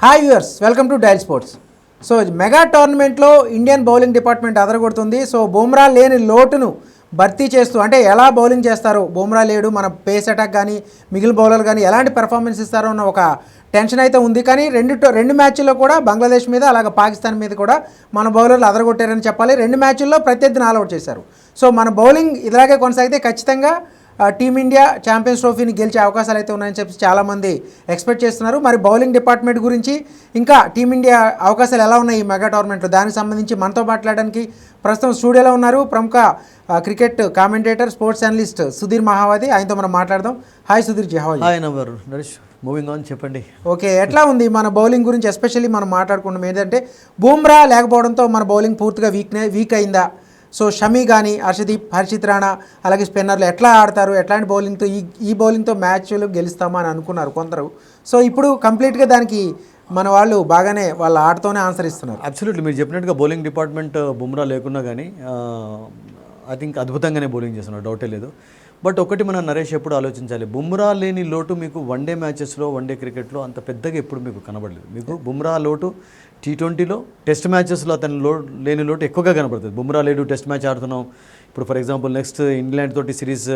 Hi viewers, welcome to dial sports. So mega టోర్నమెంట్లో Indian bowling department అదరగొడుతుంది. So Bumrah లేని లోటును భర్తీ చేస్తూ, అంటే ఎలా బౌలింగ్ చేస్తారో, బుమ్రా లేడు, మన పేస్ అటాక్ కానీ మిగిలిన బౌలర్ కానీ ఎలాంటి పెర్ఫార్మెన్స్ ఇస్తారో అన్న ఒక టెన్షన్ అయితే ఉంది. కానీ రెండు మ్యాచ్ల్లో కూడా బంగ్లాదేశ్ మీద అలాగే పాకిస్తాన్ మీద కూడా మన బౌలర్లు అదరగొట్టారని చెప్పాలి. రెండు మ్యాచ్ల్లో ప్రత్యర్థిని ఆల్అవుట్ చేశారు. సో మన బౌలింగ్ ఇలాగే కొనసాగితే ఖచ్చితంగా టీమిండియా ఛాంపియన్స్ ట్రోఫీని గెలిచే అవకాశాలు అయితే ఉన్నాయని చెప్పి చాలామంది ఎక్స్పెక్ట్ చేస్తున్నారు. మరి బౌలింగ్ డిపార్ట్మెంట్ గురించి, ఇంకా టీమిండియా అవకాశాలు ఎలా ఉన్నాయి ఈ మెగా టోర్నమెంట్లో, దానికి సంబంధించి మనతో మాట్లాడడానికి ప్రస్తుతం స్టూడియోలో ఉన్నారు ప్రముఖ cricket commentator, sports analyst Sudhir Mahavadi. ఆయనతో మనం మాట్లాడదాం. Hi Sudhir ji, how are you? Hi నవర్ నరేష్, మూవింగ్ ఆన్, చెప్పండి. ఓకే, ఎట్లా ఉంది మన బౌలింగ్ గురించి? ఎస్పెషల్లీ మనం మాట్లాడుకున్నాం ఏంటంటే బుమ్రా లేకపోవడంతో మన బౌలింగ్ పూర్తిగా వీక్ అయిందా? సో షమీ కానీ, హర్షదీప్, హర్షిత్ రాణా, అలాగే స్పిన్నర్లు ఎట్లా ఆడతారు, ఎట్లాంటి బౌలింగ్తో ఈ బౌలింగ్తో మ్యాచ్లు గెలుస్తామా అని అనుకున్నారు కొందరు. సో ఇప్పుడు కంప్లీట్గా దానికి మన వాళ్ళు బాగానే వాళ్ళ ఆటతోనే ఆన్సర్ ఇస్తున్నారు. అబ్సల్యూట్లీ, మీరు చెప్పినట్టుగా బౌలింగ్ డిపార్ట్మెంట్ బుమ్రా లేకున్నా కానీ ఐ థింక్ అద్భుతంగానే బౌలింగ్ చేస్తున్నారు, డౌటే లేదు. బట్ ఒకటి మనం నరేష్ ఎప్పుడు ఆలోచించాలి, బుమ్రా లేని లోటు మీకు వన్డే మ్యాచెస్లో, వన్డే క్రికెట్లో అంత పెద్దగా ఎప్పుడు మీకు కనబడలేదు. మీకు బుమ్రా లోటు T20లో, టెస్ట్ మ్యాచెస్లో అతని లేని లోటు ఎక్కువగా కనబడుతుంది. బుమ్రా లేడు, టెస్ట్ మ్యాచ్ ఆడుతున్నాం. ఇప్పుడు ఫర్ ఎగ్జాంపుల్ నెక్స్ట్ ఇంగ్లాండ్ తోటి సిరీస్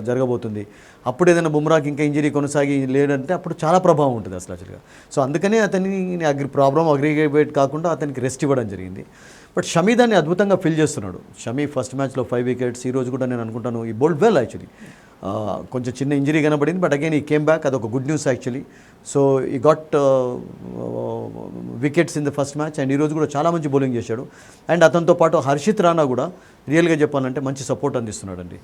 జరగబోతుంది. అప్పుడు ఏదైనా బుమ్రాకి ఇంకా ఇంజరీ కొనసాగి లేడంటే అప్పుడు చాలా ప్రభావం ఉంటుంది అసలు యాక్చువల్గా. సో అందుకనే అతని ప్రాబ్లం అగ్రిగేట్ కాకుండా అతనికి రెస్ట్ ఇవ్వడం జరిగింది. బట్ షమీ దాన్ని అద్భుతంగా ఫిల్ చేస్తున్నాడు. షమీ ఫస్ట్ మ్యాచ్లో 5 వికెట్స్, ఈరోజు కూడా నేను అనుకుంటాను ఈ బౌల్డ్ వెల్ యాక్చువల్లీ. కొంచెం చిన్న ఇంజరీ కనబడింది, బట్ అగైన్ ఈ కేమ్ బ్యాక్, అదొక గుడ్ న్యూస్ యాక్చువల్లీ. సో ఈ got wickets in the first match, and ఈరోజు కూడా చాలా మంచి బౌలింగ్ చేశాడు. అండ్ అతనితో పాటు హర్షిత్ రాణా కూడా రియల్గా చెప్పాలంటే మంచి సపోర్ట్ అందిస్తున్నాడు అండి.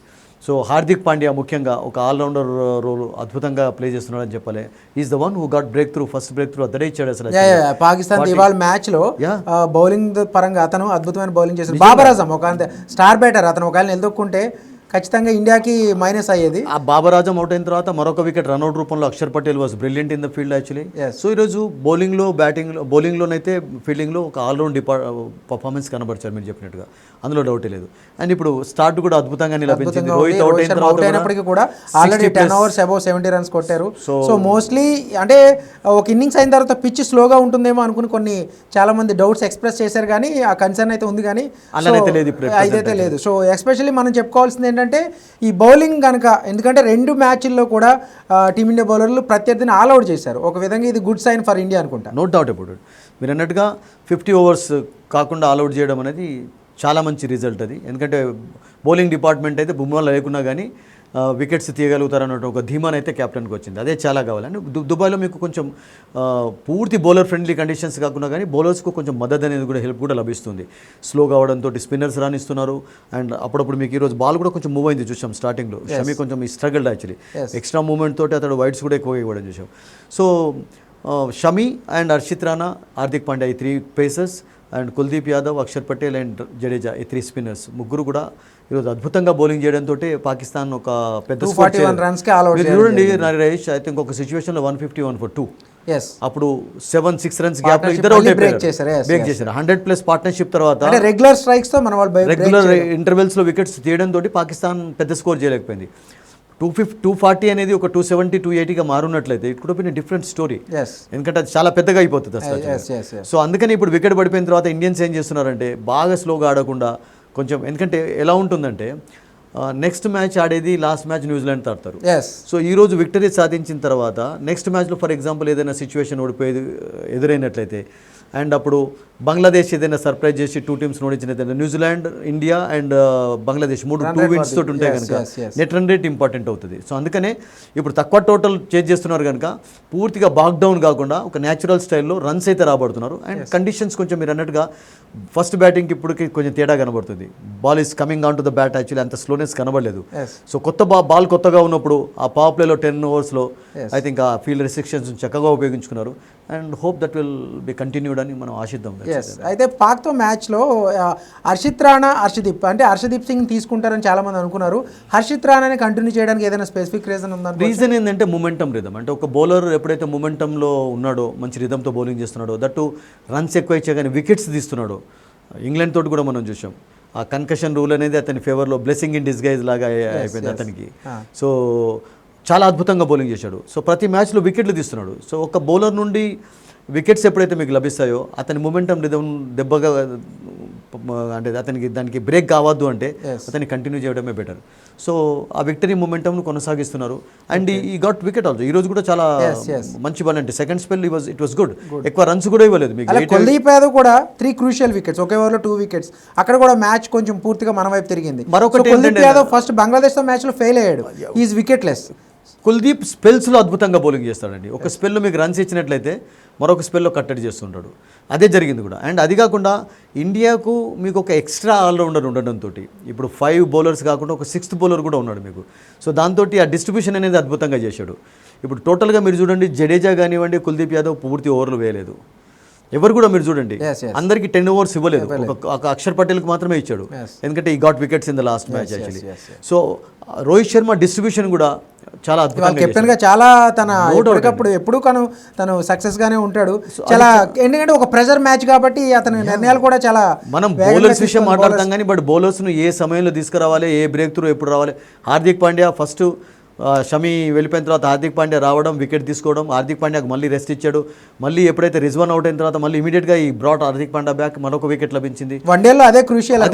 సో హార్దిక్ పాండ్యా ముఖ్యంగా ఒక ఆల్రౌండర్ రోల్ అద్భుతంగా ప్లే చేస్తున్నాడని చెప్పాలి. Is the one who got break through, first break through అతడే ఇచ్చాడు అసలు పాకిస్తాన్ ఇవాళ మ్యాచ్లో. బౌలింగ్ పరంగా అతను అద్భుతమైన బౌలింగ్ చేశాడు. బాబర్ ఆజం ఒక స్టార్ బ్యాటర్, అతను ఒకవేళ నిలదొక్కుంటే ఖచ్చితంగా ఇండియాకి మైనస్ అయ్యేది. ఆ బాబర్ ఆజం అవుట్ అయిన తర్వాత మరొక వికెట్ రన్అట్ రూపంలో Axar Patel was brilliant in the field actually. So ఈరోజు బౌలింగ్లోనైతే ఫీల్డింగ్లో ఒక ఆల్రౌండ్ పర్ఫార్మెన్స్ కనబరిచారు మీరు చెప్పినట్టుగా, అందులో డౌటే లేదు. అండ్ ఇప్పుడు స్టార్ట్ కూడా అద్భుతంగా నిలబడింది. రోహిత్ అవుట్ అయినప్పటికీ కూడా ఆల్రెడీ 10 overs అబౌవ్ 70 runs కొట్టారు. సో మోస్ట్లీ అంటే ఒక ఇన్నింగ్స్ అయిన తర్వాత పిచ్ స్లోగా ఉంటుందేమో అనుకుని చాలా మంది డౌట్స్ ఎక్స్ప్రెస్ చేశారు, కానీ ఆ కన్సర్న్ అయితే ఉంది, కానీ అదైతే లేదు. సో ఎస్పెషల్లీ మనం చెప్పుకోవాల్సింది ఏంటంటే ఈ బౌలింగ్ కనుక, ఎందుకంటే 2 మ్యాచ్ల్లో కూడా టీమిండియా బౌలర్లు ప్రత్యర్థిని ఆల్అవుట్ చేశారు. ఒక విధంగా ఇది గుడ్ సైన్ ఫర్ ఇండియా అనుకుంటా. No doubt about it. మీరు అన్నట్టుగా 50 overs కాకుండా ఆల్అవుట్ చేయడం అనేది చాలా మంచి రిజల్ట్ అది. ఎందుకంటే బౌలింగ్ డిపార్ట్మెంట్ అయితే బుమ్రా లేకున్నా కానీ వికెట్స్ తీయగలుగుతారన్నట్టు ఒక ధీమానైతే క్యాప్టెన్కి వచ్చింది. అదే చాలా కావాలని దుబాయ్లో మీకు కొంచెం పూర్తి బౌలర్ ఫ్రెండ్లీ కండిషన్స్ కాకుండా కానీ బౌలర్స్కు కొంచెం మద్దతు అనేది కూడా, హెల్ప్ కూడా లభిస్తుంది. స్లో కావడంతో స్పిన్నర్స్ రాణిస్తున్నారు. అండ్ అప్పుడప్పుడు మీకు ఈరోజు బాల్ కూడా కొంచెం మూవ్ అయింది చూసాం స్టార్టింగ్లో. షమీ కొంచెం ఈ స్ట్రగల్డ్ యాక్చువల్లీ, ఎక్స్ట్రా మూవ్మెంట్ తోటి అతడు వైడ్స్ కూడా ఎక్కువగా ఇవ్వడం చూసాం. సో షమీ అండ్ హర్షిత్ రాణా, హార్దిక్ పాండ్యా, ఈ 3 pacers, and Kuldeep Yadav, Axar Patel and Jadeja, ఈ 3 స్పిన్నర్స్ ముగ్గురు కూడా ఈరోజు అద్భుతంగా బౌలింగ్ చేయడంతో పాకిస్తాన్ ఒక పెద్ద చూడండి నరేష్. ఐ థింక్ ఒక సిచ్యువేషన్లో 151 for 2, అప్పుడు 7-6 runs గ్యాప్ లో ఇద్దరు బ్రేక్ చేశారు. 100+ పార్ట్నర్షిప్ తర్వాత రెగ్యులర్ స్ట్రైక్స్ తో మన వాళ్ళు రెగ్యులర్ ఇంటర్వెల్స్ లో వికెట్స్ తీయడంతో పాకిస్తాన్ పెద్ద స్కోర్ చేయలేకపోయింది. 240 అనేది ఒక 270, 280గా మారున్నట్లయితే it could be different story. ఎందుకంటే అది చాలా పెద్దగా అయిపోతుంది అసలు. సో అందుకని ఇప్పుడు వికెట్ పడిపోయిన తర్వాత ఇండియన్స్ ఏం చేస్తున్నారంటే బాగా స్లోగా ఆడకుండా కొంచెం, ఎందుకంటే ఎలా ఉంటుందంటే నెక్స్ట్ మ్యాచ్ ఆడేది లాస్ట్ మ్యాచ్ న్యూజిలాండ్ ఆడతారు. సో ఈరోజు విక్టరీ సాధించిన తర్వాత నెక్స్ట్ మ్యాచ్లో ఫర్ ఎగ్జాంపుల్ ఏదైనా సిచ్యువేషన్ ఓడిపోయేది ఎదురైనట్లయితే, అండ్ అప్పుడు బంగ్లాదేశ్ ఏదైనా సర్ప్రైజ్ చేసి 2 teams ఓడించినట్లయితే, New Zealand, India and Bangladesh 2 wins తోటి ఉంటే కనుక నెట్ రన్ రేట్ ఇంపార్టెంట్ అవుతుంది. సో అందుకనే ఇప్పుడు తక్కువ టోటల్ చేంజ్ చేస్తున్నారు కనుక పూర్తిగా బాక్ డౌన్ కాకుండా ఒక న్యాచురల్ స్టైల్లో రన్స్ అయితే రాబడుతున్నారు. అండ్ కండిషన్స్ కొంచెం మీరు అన్నట్టుగా ఫస్ట్ బ్యాటింగ్కి ఇప్పటికి కొంచెం తేడా కనబడుతుంది. Ball is coming on to the bat actually, అంత స్లోనెస్ కనబడలేదు. సో బాల్ కొత్తగా ఉన్నప్పుడు ఆ పవర్ ప్లేలో 10 overs ఐ థింక్ ఆ ఫీల్డ్ రెస్ట్రిక్షన్స్ చక్కగా ఉపయోగించుకున్నారు. And hope that will be continued అని మనం ఆశిద్దాం. అయితే పాక్తో మ్యాచ్లో హర్షిత్ రాణా, హర్షదీప్ సింగ్ తీసుకుంటారని చాలా మంది అనుకున్నారు. హర్షిత్ రాణాని కంటిన్యూ చేయడానికి ఏదైనా స్పెసిఫిక్ రీజన్ ఉందా? రీజన్ ఏంటంటే మొమెంటం రిధమ్. అంటే ఒక బౌలర్ ఎప్పుడైతే మొమెంటంలో ఉన్నాడో, మంచి రిధంతో బౌలింగ్ చేస్తున్నాడో, దట్టు రన్స్ ఎక్కువ ఇచ్చే కానీ వికెట్స్ తీస్తున్నాడో, ఇంగ్లాండ్ తోటి కూడా మనం చూసాం. ఆ కన్కషన్ రూల్ అనేది అతని ఫేవర్లో బ్లెస్సింగ్ ఇన్ డిస్గైజ్ లాగా అయిపోయింది అతనికి. సో చాలా అద్భుతంగా బౌలింగ్ చేశాడు. సో ప్రతి మ్యాచ్లో వికెట్లు తీస్తున్నాడు. సో ఒక బౌలర్ నుండి వికెట్స్ ఎప్పుడైతే మీకు లభిస్తాయో అతని మొమెంటం దెబ్బగా అంటే అతనికి దానికి బ్రేక్ కావద్దు అంటే అతన్ని కంటిన్యూ చేయడమే బెటర్. సో ఆ విక్టరీ మొమెంటంను కొనసాగిస్తున్నారు. అండ్ ఈ గాట్ వికెట్ ఆల్సో ఈ రోజు కూడా చాలా మంచి బాల్, అంటే second spell it was good. ఎక్కువ రన్స్ కూడా ఇవ్వలేదు మీకు. కుల్దీప్ యాదవ్ కూడా 3 క్రూషియల్ వికెట్స్, ఒకే ఓవర్లో 2 వికెట్స్. అక్కడ కూడా మ్యాచ్ కొంచెం పూర్తిగా మన వైపు తిరిగింది. మరొకటి కుల్దీప్ యాదవ్ ఫస్ట్ బంగ్లాదేశ్తో మ్యాచ్లో ఫెయిల్ అయ్యాడు, ఈజ్ వికెట్లెస్. కుల్దీప్ స్పెల్స్లో అద్భుతంగా బౌలింగ్ చేస్తాడండి. ఒక స్పెల్లో మీకు రన్స్ ఇచ్చినట్లయితే మరొక స్పెల్లో కట్టడి చేస్తుంటాడు. అదే జరిగింది కూడా. అండ్ అది కాకుండా ఇండియాకు మీకు ఒక ఎక్స్ట్రా ఆల్రౌండర్ ఉండడంతో ఇప్పుడు 5 బౌలర్స్ కాకుండా ఒక 6th బౌలర్ కూడా ఉన్నాడు మీకు. సో దాంతో ఆ డిస్ట్రిబ్యూషన్ అనేది అద్భుతంగా చేశాడు. ఇప్పుడు టోటల్గా మీరు చూడండి, జడేజా కానివ్వండి, కుల్దీప్ యాదవ్ పూర్తి ఓవర్లు వేయలేదు. ఎవరు కూడా మీరు చూడండి అందరికి 10 overs ఇవ్వలేదు, ఒక అక్షర్ పటేల్కి మాత్రమే ఇచ్చాడు. ఎందుకంటే ఈ got wickets in the last match actually. So Rohit Sharma distribution కూడా చాలా అద్భుతంగా, కెప్టెన్ గా చాలా తన ఎప్పటికప్పుడు ఎప్పుడు తను సక్సెస్ గానే ఉంటాడు. చాలా ఎందుకంటే ఒక ప్రెజర్ మ్యాచ్ కాబట్టి అతని నిర్ణయాలు కూడా చాలా. మనం బౌలర్స్ విషయం మాట్లాడతాం కానీ బట్ బౌలర్స్ ను ఏ సమయంలో తీసుకురావాలి, ఏ బ్రేక్ త్రూ ఎప్పుడు రావాలి. హార్దిక్ పాండ్యా ఫస్ట్ షమి వెళ్ళిపోయిన తర్వాత హార్దిక్ పాండ్యా రావడం, వికెట్ తీసుకోవడం, హార్దిక్ పాండ్యాకు మళ్ళీ రెస్ట్ ఇచ్చాడు. మళ్ళీ ఎప్పుడైతే రిజ్వాన్ అవుట్ అయిన తర్వాత మళ్ళీ ఇమీడియట్గా ఈ బ్రాట్ హార్దిక్ పాండ్యా బ్యాక్ మరొక వికెట్ లభించింది. వన్డేలో అదే crucial,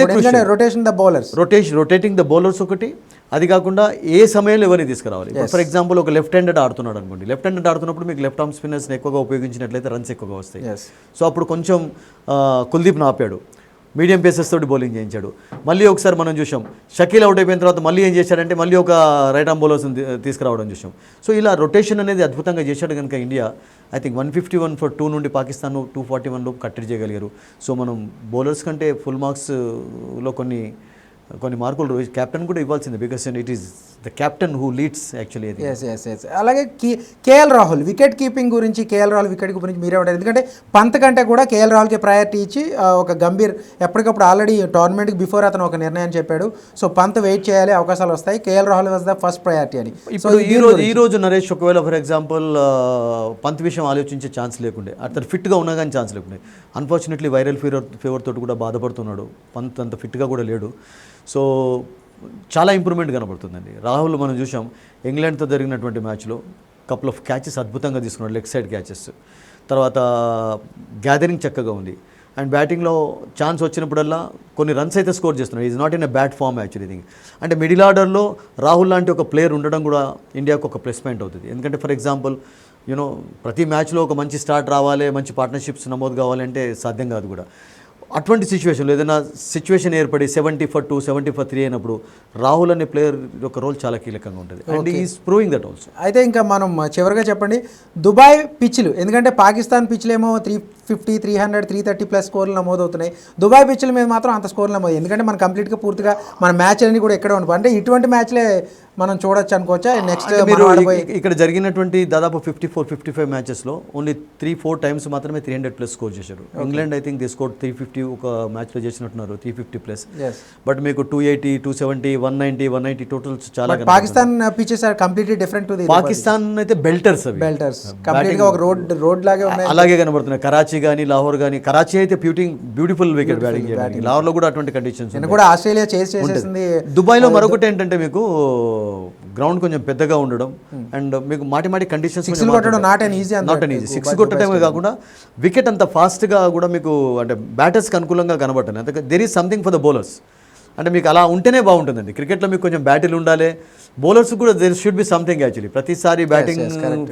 rotation the bowlers, rotating the bowlers ఒకటి. అది కాకుండా ఏ సమయంలో ఎవరిని తీసుకురావాలి. ఫర్ ఎగ్జాంపుల్ ఒక లెఫ్ట్ హ్యాండెడ్ ఆడుతున్నాడు అనుకోండి, లెఫ్ట్ హ్యాండెడ్ ఆడుతున్నప్పుడు మీకు లెఫ్ట్ ఆర్మ్ స్పిన్నర్స్ని ఎక్కువగా ఉపయోగించినట్లయితే రన్స్ ఎక్కువగా వస్తాయి. సో అప్పుడు కొంచెం కుల్దీప్ను ఆపాడు, మీడియం పేసెస్ తోటి బౌలింగ్ చేయించాడు. మళ్ళీ ఒకసారి మనం చూసాం షకీల్ అవుట్ అయిపోయిన తర్వాత మళ్ళీ ఏం చేశాడంటే మళ్ళీ ఒక రైట్ ఆర్మ్ బౌలర్స్ని తీసుకురావడం చూసాం. సో ఇలా రొటేషన్ అనేది అద్భుతంగా చేశాడు కనుక ఇండియా ఐ థింక్ 151 for 2 నుండి పాకిస్తాన్ 241 లోపు కట్టడి చేయగలిగారు. సో మనం బౌలర్స్ కంటే ఫుల్ మార్క్స్లో కొన్ని మార్కులు కెప్టెన్ కూడా ఇవ్వాల్సిందే, because it is the captain who leads actually. అలాగే కేఎల్ రాహుల్ వికెట్ కీపింగ్ గురించి, కేఎల్ రాహుల్ వికెట్ గురించి మీరేమంటారు? ఎందుకంటే పంత్ కంటే కూడా కేఎల్ రాహుల్కి ప్రయారిటీ ఇచ్చి ఒక గంభీర్ ఎప్పటికప్పుడు ఆల్రెడీ టోర్నమెంట్కి బిఫోర్ అతను ఒక నిర్ణయం చెప్పాడు. సో పంత్ వెయిట్ చేయాలి, అవకాశాలు వస్తాయి, KL Rahul was the first priority అని. ఇప్పుడు ఈ రోజు నరేష్ ఒకవేళ ఫర్ ఎగ్జాంపుల్ పంత్ విషయం ఆలోచించే ఛాన్స్ లేకుండే, అతను ఫిట్గా ఉన్నా కానీ ఛాన్స్ లేకుండే. అన్ఫార్చునేట్లీ వైరల్ ఫీవర్ తోటి కూడా బాధపడుతున్నాడు, పంత్ అంత ఫిట్గా కూడా లేడు. సో చాలా ఇంప్రూవ్మెంట్ కనబడుతుందండి. రాహుల్ మనం చూసాం ఇంగ్లాండ్తో జరిగినటువంటి మ్యాచ్లో కపుల్ ఆఫ్ క్యాచెస్ అద్భుతంగా తీసుకున్నాడు, లెగ్ సైడ్ క్యాచెస్. తర్వాత గ్యాదరింగ్ చక్కగా ఉంది. అండ్ బ్యాటింగ్లో ఛాన్స్ వచ్చినప్పుడల్లా కొన్ని రన్స్ అయితే స్కోర్ చేస్తున్నాడు. Is not in a bad form actually thing. అంటే మిడిల్ ఆర్డర్లో రాహుల్ లాంటి ఒక ప్లేయర్ ఉండడం కూడా ఇండియాకు ఒక ప్లస్ పాయింట్ అవుతుంది. ఎందుకంటే ఫర్ ఎగ్జాంపుల్ ప్రతి మ్యాచ్లో ఒక మంచి స్టార్ట్ రావాలి, మంచి పార్ట్నర్షిప్స్ నమోదు కావాలంటే సాధ్యం కాదు కూడా. అటువంటి సిచ్యువేషన్లో ఏదైనా సిచ్యువేషన్ ఏర్పడి 70 for 2, 70 for 3 అయినప్పుడు రాహుల్ అనే ప్లేయర్ యొక్క రోల్ చాలా కీలకంగా ఉంటుంది. And is proving that also. అయితే ఇంకా మనం చివరిగా చెప్పండి దుబాయ్ పిచ్లు, ఎందుకంటే పాకిస్తాన్ పిచ్లు ఏమో 350, 300, 330 ప్లస్ స్కోర్లు నమోదవుతున్నాయి. దుబాయ్ పిచ్ల మీద మాత్రం అంత స్కోర్లు నమోదు, ఎందుకంటే మనం కంప్లీట్గా పూర్తిగా మన మ్యాచ్లన్నీ కూడా ఎక్కడ ఉండిపోయి, అంటే ఇటువంటి మ్యాచ్లే మనం చూడొచ్చు అనుకోవచ్చా? నెక్స్ట్ ఇక్కడ జరిగినటువంటి దాదాపు 54-55 మ్యాచెస్లో ఓన్లీ 3-4 టైమ్స్ మాత్రమే 300+ స్కోర్ చేశారు. England I think the score 350 ఒక మ్యాచ్లో చేసినట్టున్నారు, 350+. బట్ మీకు 280, 270, 190, 190 టోటల్స్ చాలా. Pakistan pitches are completely different to the Pakistan అయితే బెల్టర్స్ కంప్లీట్గా ఒక రోడ్ లాగే ఉన్నాయి, అలాగే కనబడుతున్నాయి. కరాచీ కానీ లాహోర్ కానీ, కరాచీ అయితే బ్యూటిఫుల్ వికెట్ బ్యాటింగ్ చేయడానికి, లాహోర్లో కూడా అటువంటి కండిషన్స్ కూడా ఆస్ట్రేలియా చేసేసింది. దుబాయ్లో మరొకటి ఏంటంటే మీకు గ్రౌండ్ కొంచెం పెద్దగా ఉండడం అండ్ మీకు మాటి కండిషన్స్ నాట్ అన్ ఈజీ 6 కొట్టడమే కాకుండా వికెట్ అంత ఫాస్ట్గా కూడా మీకు అంటే బ్యాటర్స్కి అనుకూలంగా కనబడుతుంది. అంతే there is something for the bowlers. అంటే మీకు అలా ఉంటేనే బాగుంటుందండి క్రికెట్లో. మీకు కొంచెం బ్యాటిల్ ఉండాలి, బౌలర్స్ కూడా there should be something actually. ప్రతిసారి బ్యాటింగ్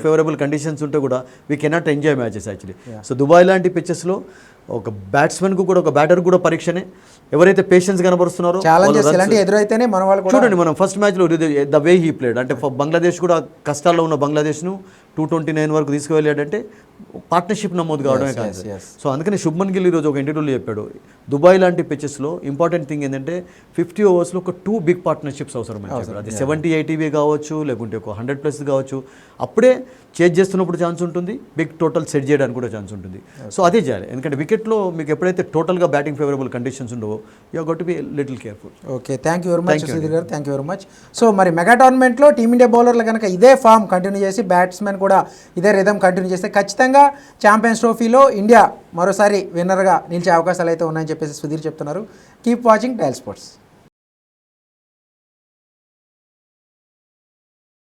ఫేవరబుల్ కండిషన్స్ ఉంటే కూడా we cannot enjoy matches actually. So Dubai లాంటి పిచ్చెస్లో ఒక బ్యాట్స్మెన్కు కూడా ఒక బ్యాటర్ కూడా పరీక్షనే. ఎవరైతే పేషెన్స్ కనబరుస్తున్నారో ఎదురైతేనే మన వాళ్ళు చూడండి. మనం ఫస్ట్ మ్యాచ్లో ద వే హీ ప్లేడ్, అంటే బంగ్లాదేశ్ కూడా కష్టాల్లో ఉన్న బంగ్లాదేశ్ను 229 వరకు తీసుకువెళ్ళాడంటే పార్ట్నర్షిప్ నమోదు కావడమే కాదు. సో అందుకని శుభ్మన్ గిల్ ఈరోజు ఒక ఇంటర్వ్యూలో చెప్పాడు, దుబాయ్ లాంటి పిచ్చెస్లో ఇంపార్టెంట్ థింగ్ ఏంటంటే 50 ఓవర్స్లో ఒక 2 బిగ్ పార్ట్నర్షిప్స్ అవసరం అని చెప్పారు. అది 70-80 కావచ్చు, లేకుంటే ఒక 100+ కావచ్చు. అప్పుడే చేజ్ చేస్తున్నప్పుడు ఛాన్స్ ఉంటుంది, బిగ్ టోటల్ సెట్ చేయడానికి కూడా ఛాన్స్ ఉంటుంది. సో అదే చేయాలి, ఎందుకంటే వికెట్లో మీకు ఎప్పుడైతే టోటల్గా బ్యాటింగ్ ఫేవరబుల్ కండిషన్స్ ఉండవో you got to be little careful. Okay, thank you very much Sudheer గారు, thank you very much. So మరి మెగా టోర్నమెంట్లో టీమిండియా బౌలర్లు కనుక ఇదే ఫామ్ కంటిన్యూ చేసి, బ్యాట్స్మెన్ కూడా ఇదే రిథం కంటిన్యూ చేస్తే ఖచ్చితంగా ఛాంపియన్స్ ట్రోఫీలో ఇండియా మరోసారి విన్నర్గా నిలిచే అవకాశాలు అయితే ఉన్నాయని చెప్పేసి సుధీర్ చెప్తున్నారు. Keep watching dial sports.